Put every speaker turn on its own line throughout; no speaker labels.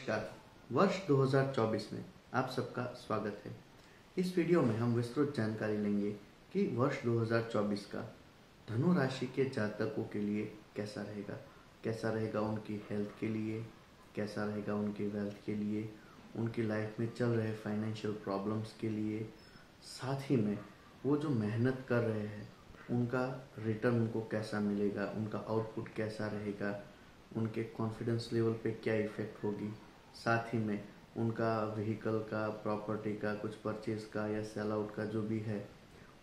नमस्कार। वर्ष 2024 में आप सबका स्वागत है। इस वीडियो में हम विस्तृत जानकारी लेंगे कि वर्ष 2024 का धनु राशि के जातकों के लिए कैसा रहेगा उनकी हेल्थ के लिए, कैसा रहेगा उनकी वेल्थ के लिए, उनकी लाइफ में चल रहे फाइनेंशियल प्रॉब्लम्स के लिए, साथ ही में वो जो मेहनत कर रहे हैं उनका रिटर्न उनको कैसा मिलेगा, उनका आउटपुट कैसा रहेगा, उनके कॉन्फिडेंस लेवल पे क्या इफ़ेक्ट होगी, साथ ही में उनका व्हीकल का, प्रॉपर्टी का, कुछ परचेज का या सेल आउट का जो भी है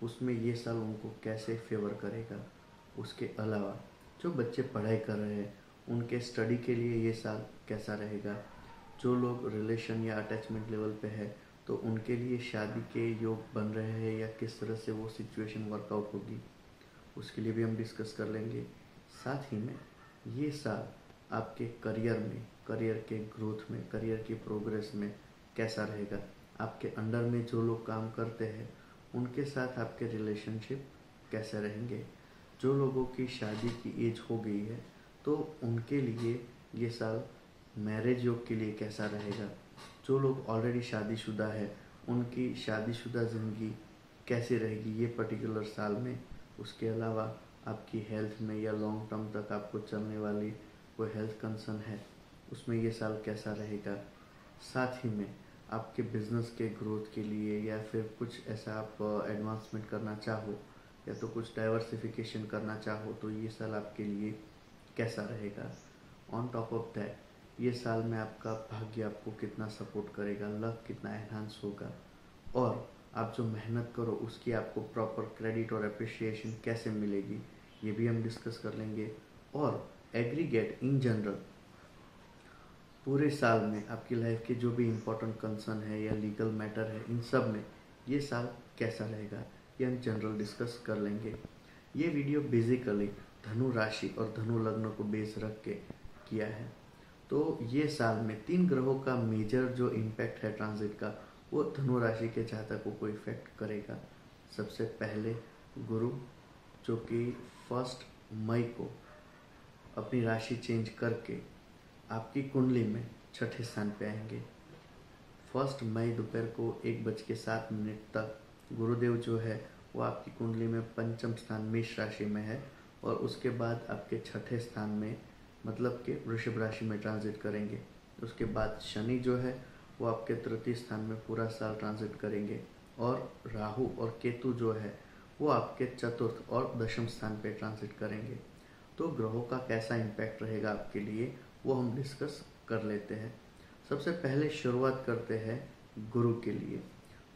उसमें ये साल उनको कैसे फेवर करेगा। उसके अलावा जो बच्चे पढ़ाई कर रहे हैं उनके स्टडी के लिए ये साल कैसा रहेगा। जो लोग रिलेशन या अटैचमेंट लेवल पे है तो उनके लिए शादी के योग बन रहे हैं या किस तरह से वो सिचुएशन वर्कआउट होगी, उसके लिए भी हम डिस्कस कर लेंगे। साथ ही में ये साल आपके करियर के ग्रोथ में, करियर की प्रोग्रेस में कैसा रहेगा। आपके अंडर में जो लोग काम करते हैं उनके साथ आपके रिलेशनशिप कैसे रहेंगे। जो लोगों की शादी की एज हो गई है तो उनके लिए ये साल मैरिज योग के लिए कैसा रहेगा। जो लोग ऑलरेडी शादीशुदा है उनकी शादीशुदा ज़िंदगी कैसी रहेगी ये पर्टिकुलर साल में। उसके अलावा आपकी हेल्थ में या लॉन्ग टर्म तक आपको चलने वाली कोई हेल्थ कंसर्न है उसमें ये साल कैसा रहेगा। साथ ही में आपके बिजनेस के ग्रोथ के लिए या फिर कुछ ऐसा आप एडवांसमेंट करना चाहो या तो कुछ डाइवर्सिफिकेशन करना चाहो तो ये साल आपके लिए कैसा रहेगा। ऑन टॉप ऑफ दैट ये साल में आपका भाग्य आपको कितना सपोर्ट करेगा, लक कितना एनहांस होगा और आप जो मेहनत करो उसकी आपको प्रॉपर क्रेडिट और अप्रिशिएशन कैसे मिलेगी ये भी हम डिस्कस कर लेंगे। और एग्रीगेट इन जनरल पूरे साल में आपकी लाइफ के जो भी इम्पोर्टेंट कंसर्न है या लीगल मैटर है इन सब में ये साल कैसा रहेगा ये हम जनरल डिस्कस कर लेंगे। ये वीडियो बेसिकली धनु राशि और धनु लग्न को बेस रख के किया है। तो ये साल में 3 ग्रहों का मेजर जो इम्पैक्ट है ट्रांजिट का वो धनु राशि के जातकों को इफेक्ट करेगा। सबसे पहले गुरु जो कि 1 मई को अपनी राशि चेंज करके आपकी कुंडली में छठे स्थान पे आएंगे। 1 मई दोपहर को 1:07 तक गुरुदेव जो है वो आपकी कुंडली में पंचम स्थान मेष राशि में है और उसके बाद आपके छठे स्थान में मतलब कि वृषभ राशि में ट्रांजिट करेंगे। उसके बाद शनि जो है वो आपके तृतीय स्थान में पूरा साल ट्रांजिट करेंगे और राहु और केतु जो है वो आपके चतुर्थ और दशम स्थान पे ट्रांजिट करेंगे। तो ग्रहों का कैसा इम्पैक्ट रहेगा आपके लिए वो हम डिस्कस कर लेते हैं। सबसे पहले शुरुआत करते हैं गुरु के लिए।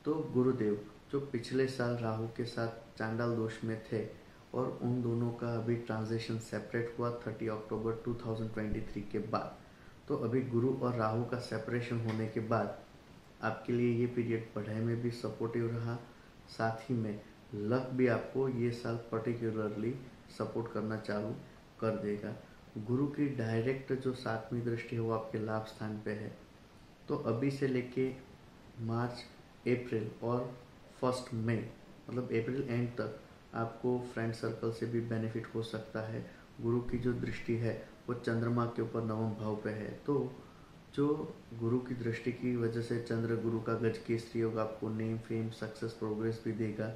तो गुरुदेव जो पिछले साल राहु के साथ चांडाल दोष में थे और उन दोनों का अभी ट्रांजिशन सेपरेट हुआ 30 अक्टूबर 2023 के बाद। तो अभी गुरु और राहु का सेपरेशन होने के बाद आपके लिए ये पीरियड पढ़ाई में भी सपोर्टिव रहा, साथ ही में लक भी आपको ये साल पर्टिकुलरली सपोर्ट करना चालू कर देगा। गुरु की डायरेक्ट जो 7वीं दृष्टि है वो आपके लाभ स्थान पे है। तो अभी से लेके मार्च, अप्रैल और 1 मई मतलब अप्रैल एंड तक आपको फ्रेंड सर्कल से भी बेनिफिट हो सकता है। गुरु की जो दृष्टि है वो चंद्रमा के ऊपर 9वें भाव पे है। तो जो गुरु की दृष्टि की वजह से चंद्र गुरु का गज केसरी योग आपको नेम, फेम, सक्सेस, प्रोग्रेस भी देगा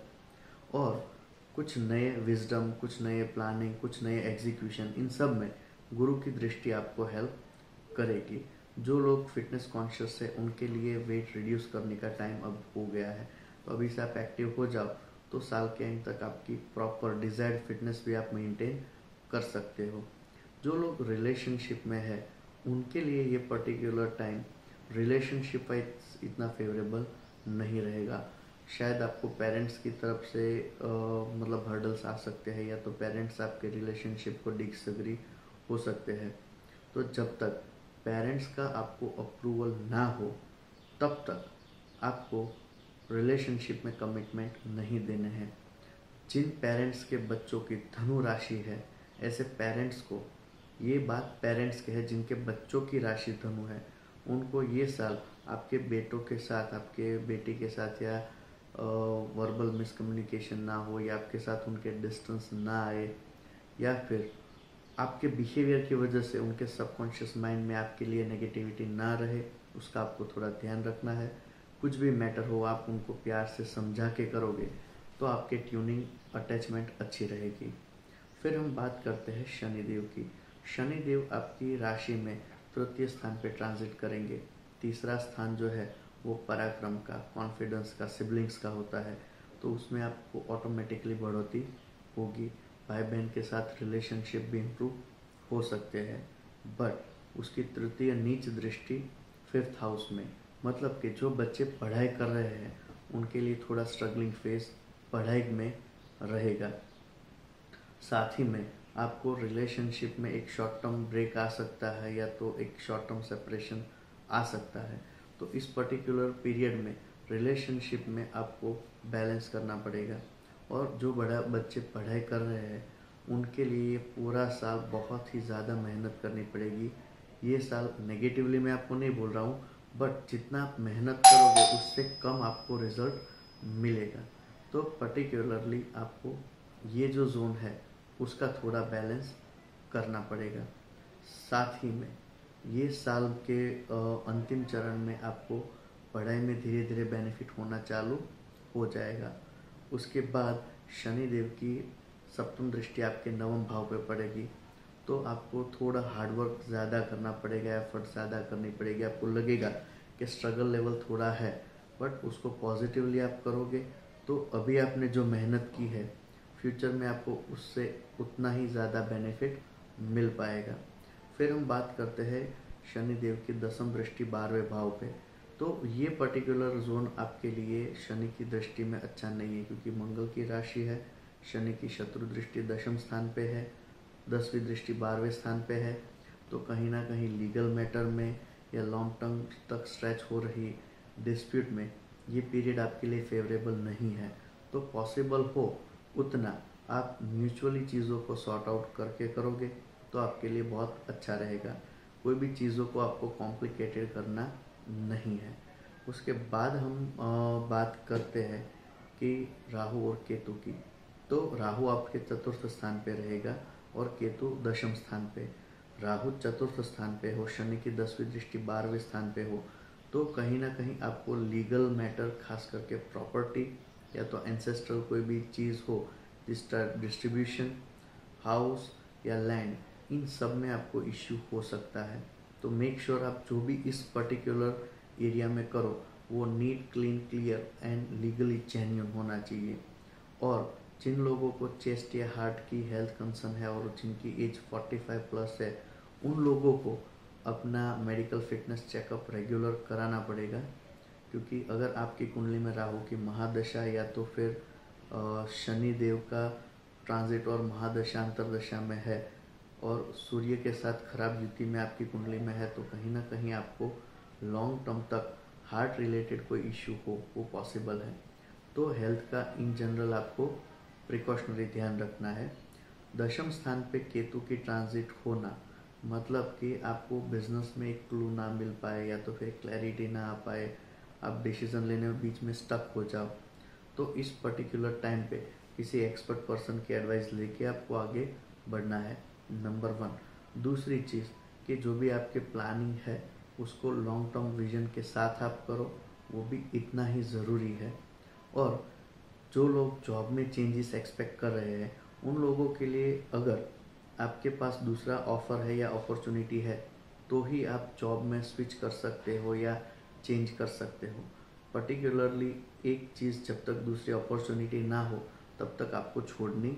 और कुछ नए विजडम, कुछ नए प्लानिंग, कुछ नए एग्जीक्यूशन इन सब में गुरु की दृष्टि आपको हेल्प करेगी। जो लोग फिटनेस कॉन्शियस है उनके लिए वेट रिड्यूस करने का टाइम अब हो गया है। तो अभी से आप एक्टिव हो जाओ तो साल के एंड तक आपकी प्रॉपर डिजायर्ड फिटनेस भी आप मेंटेन कर सकते हो। जो लोग रिलेशनशिप में है उनके लिए ये पर्टिकुलर टाइम रिलेशनशिप वाइज इतना फेवरेबल नहीं रहेगा। शायद आपको पेरेंट्स की तरफ से मतलब हर्डल्स आ सकते हैं या तो पेरेंट्स आपके रिलेशनशिप को डिसएग्री हो सकते हैं। तो जब तक पेरेंट्स का आपको अप्रूवल ना हो तब तक आपको रिलेशनशिप में कमिटमेंट नहीं देने हैं। जिन पेरेंट्स के बच्चों की धनु राशि है ऐसे पेरेंट्स को, ये बात पेरेंट्स के है जिनके बच्चों की राशि धनु है, उनको ये साल आपके बेटों के साथ, आपके बेटी के साथ या वर्बल मिसकम्युनिकेशन ना हो या आपके साथ उनके डिस्टेंस ना आए या फिर आपके बिहेवियर की वजह से उनके सबकॉन्शियस माइंड में आपके लिए नेगेटिविटी ना रहे, उसका आपको थोड़ा ध्यान रखना है। कुछ भी मैटर हो आप उनको प्यार से समझा के करोगे तो आपके ट्यूनिंग अटैचमेंट अच्छी रहेगी। फिर हम बात करते हैं शनिदेव की। शनिदेव आपकी राशि में तृतीय स्थान पे ट्रांजिट करेंगे। तीसरा स्थान जो है वो पराक्रम का, कॉन्फिडेंस का, सिबलिंग्स का होता है, तो उसमें आपको ऑटोमेटिकली बढ़ोतरी होगी। भाई बहन के साथ रिलेशनशिप भी इम्प्रूव हो सकते हैं। बट उसकी तृतीय नीच दृष्टि फिफ्थ हाउस में, मतलब कि जो बच्चे पढ़ाई कर रहे हैं उनके लिए थोड़ा स्ट्रगलिंग फेज पढ़ाई में रहेगा। साथ ही में आपको रिलेशनशिप में एक शॉर्ट टर्म ब्रेक आ सकता है या तो एक शॉर्ट टर्म सेपरेशन आ सकता है। तो इस पर्टिकुलर पीरियड में रिलेशनशिप में आपको बैलेंस करना पड़ेगा। और जो बड़ा बच्चे पढ़ाई कर रहे हैं उनके लिए ये पूरा साल बहुत ही ज़्यादा मेहनत करनी पड़ेगी। ये साल नेगेटिवली मैं आपको नहीं बोल रहा हूँ, बट जितना आप मेहनत करोगे उससे कम आपको रिजल्ट मिलेगा। तो पर्टिकुलरली आपको ये जो जोन है उसका थोड़ा बैलेंस करना पड़ेगा। साथ ही में ये साल के अंतिम चरण में आपको पढ़ाई में धीरे धीरे बेनिफिट होना चालू हो जाएगा। उसके बाद शनि देव की सप्तम दृष्टि आपके नवम भाव पे पड़ेगी, तो आपको थोड़ा हार्डवर्क ज़्यादा करना पड़ेगा, एफर्ट ज़्यादा करनी पड़ेगी। आपको लगेगा कि स्ट्रगल लेवल थोड़ा है, बट उसको पॉजिटिवली आप करोगे तो अभी आपने जो मेहनत की है फ्यूचर में आपको उससे उतना ही ज़्यादा बेनिफिट मिल पाएगा। फिर हम बात करते हैं शनि देव की दसम दृष्टि 12वें भाव पे। तो ये पर्टिकुलर जोन आपके लिए शनि की दृष्टि में अच्छा नहीं है, क्योंकि मंगल की राशि है, शनि की शत्रु दृष्टि दशम स्थान पे है, 10वीं दृष्टि 12वें स्थान पे है। तो कहीं ना कहीं लीगल मैटर में या लॉन्ग टर्म तक स्ट्रेच हो रही डिस्प्यूट में ये पीरियड आपके लिए फेवरेबल नहीं है। तो पॉसिबल हो उतना आप म्यूचुअली चीज़ों को सॉर्ट आउट करके करोगे तो आपके लिए बहुत अच्छा रहेगा। कोई भी चीज़ों को आपको कॉम्प्लिकेटेड करना नहीं है। उसके बाद हम बात करते हैं कि राहु और केतु की। तो राहु आपके चतुर्थ स्थान पे रहेगा और केतु दशम स्थान पे। राहु चतुर्थ स्थान पे हो, शनि की 10वीं दृष्टि 12वें स्थान पे हो, तो कहीं ना कहीं आपको लीगल मैटर, खास करके प्रॉपर्टी या तो एंसेस्ट्रल कोई भी चीज़ हो, डिस्ट्रीब्यूशन, हाउस या लैंड, इन सब में आपको इश्यू हो सकता है। तो मेक श्योर आप जो भी इस पर्टिकुलर एरिया में करो वो neat, clean, clear and legally genuine होना चाहिए। और जिन लोगों को चेस्ट या हार्ट की हेल्थ कंसर्न है और जिनकी एज 45 प्लस है, उन लोगों को अपना मेडिकल फिटनेस चेकअप रेगुलर कराना पड़ेगा। क्योंकि अगर आपकी कुंडली में राहु की महादशा या तो फिर शनि देव का ट्रांजिट और महादशा अंतरदशा में है और सूर्य के साथ खराब युति में आपकी कुंडली में है, तो कहीं ना कहीं आपको लॉन्ग टर्म तक हार्ट रिलेटेड कोई इश्यू हो वो पॉसिबल है। तो हेल्थ का इन जनरल आपको प्रिकॉशनरी ध्यान रखना है। दशम स्थान पे केतु की ट्रांजिट होना मतलब कि आपको बिजनेस में एक क्लू ना मिल पाए या तो फिर क्लैरिटी ना आ पाए, आप डिसीजन लेने में बीच में स्टक हो जाओ, तो इस पर्टिकुलर टाइम पे किसी एक्सपर्ट पर्सन की एडवाइस लेके आपको आगे बढ़ना है, नंबर 1। दूसरी चीज़ कि जो भी आपके प्लानिंग है उसको लॉन्ग टर्म विजन के साथ आप करो, वो भी इतना ही ज़रूरी है। और जो लोग जॉब में चेंजेस एक्सपेक्ट कर रहे हैं उन लोगों के लिए अगर आपके पास दूसरा ऑफ़र है या अपॉर्चुनिटी है तो ही आप जॉब में स्विच कर सकते हो या चेंज कर सकते हो। पर्टिकुलरली एक चीज़ जब तक दूसरी अपॉर्चुनिटी ना हो तब तक आपको छोड़नी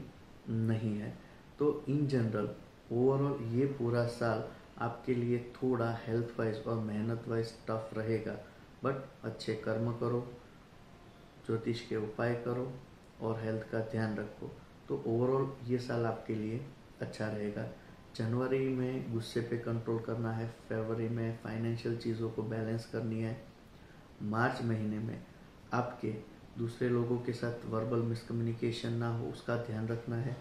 नहीं है। तो इन जनरल ओवरऑल ये पूरा साल आपके लिए थोड़ा हेल्थ वाइज और मेहनत वाइज टफ रहेगा, बट अच्छे कर्म करो, ज्योतिष के उपाय करो और हेल्थ का ध्यान रखो, तो ओवरऑल ये साल आपके लिए अच्छा रहेगा। जनवरी में गुस्से पे कंट्रोल करना है, फरवरी में फाइनेंशियल चीज़ों को बैलेंस करनी है, मार्च महीने में आपके दूसरे लोगों के साथ वर्बल मिसकम्युनिकेशन ना हो उसका ध्यान रखना है,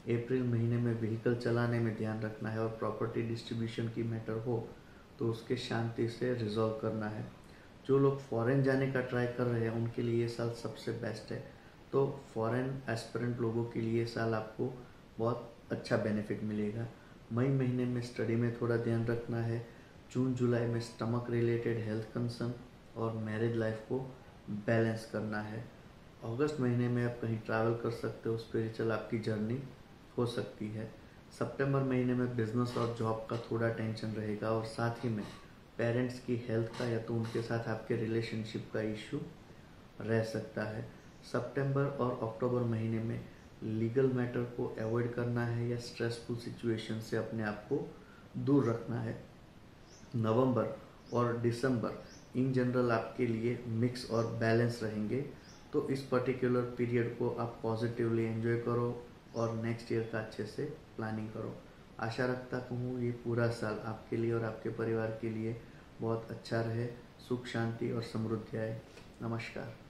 अप्रैल महीने में व्हीकल चलाने में ध्यान रखना है और प्रॉपर्टी डिस्ट्रीब्यूशन की मैटर हो तो उसके शांति से रिजॉल्व करना है। जो लोग फॉरेन जाने का ट्राई कर रहे हैं उनके लिए ये साल सबसे बेस्ट है। तो फॉरेन एस्पिरेंट लोगों के लिए ये साल आपको बहुत अच्छा बेनिफिट मिलेगा। मई महीने में स्टडी में थोड़ा ध्यान रखना है। जून जुलाई में स्टमक रिलेटेड हेल्थ कंसर्न और मैरिज लाइफ को बैलेंस करना है। अगस्त महीने में आप कहीं ट्रैवल कर सकते हो, स्पिरिचुअल आपकी जर्नी हो सकती है। सितंबर महीने में बिजनेस और जॉब का थोड़ा टेंशन रहेगा और साथ ही में पेरेंट्स की हेल्थ का या तो उनके साथ आपके रिलेशनशिप का इशू रह सकता है। सितंबर और अक्टूबर महीने में लीगल मैटर को अवॉइड करना है या स्ट्रेसफुल सिचुएशन से अपने आप को दूर रखना है। नवंबर और दिसंबर इन जनरल आपके लिए मिक्स और बैलेंस रहेंगे, तो इस पर्टिकुलर पीरियड को आप पॉजिटिवली एंजॉय करो और नेक्स्ट ईयर का अच्छे से प्लानिंग करो। आशा रखता हूँ ये पूरा साल आपके लिए और आपके परिवार के लिए बहुत अच्छा रहे, सुख शांति और समृद्धि आए। नमस्कार।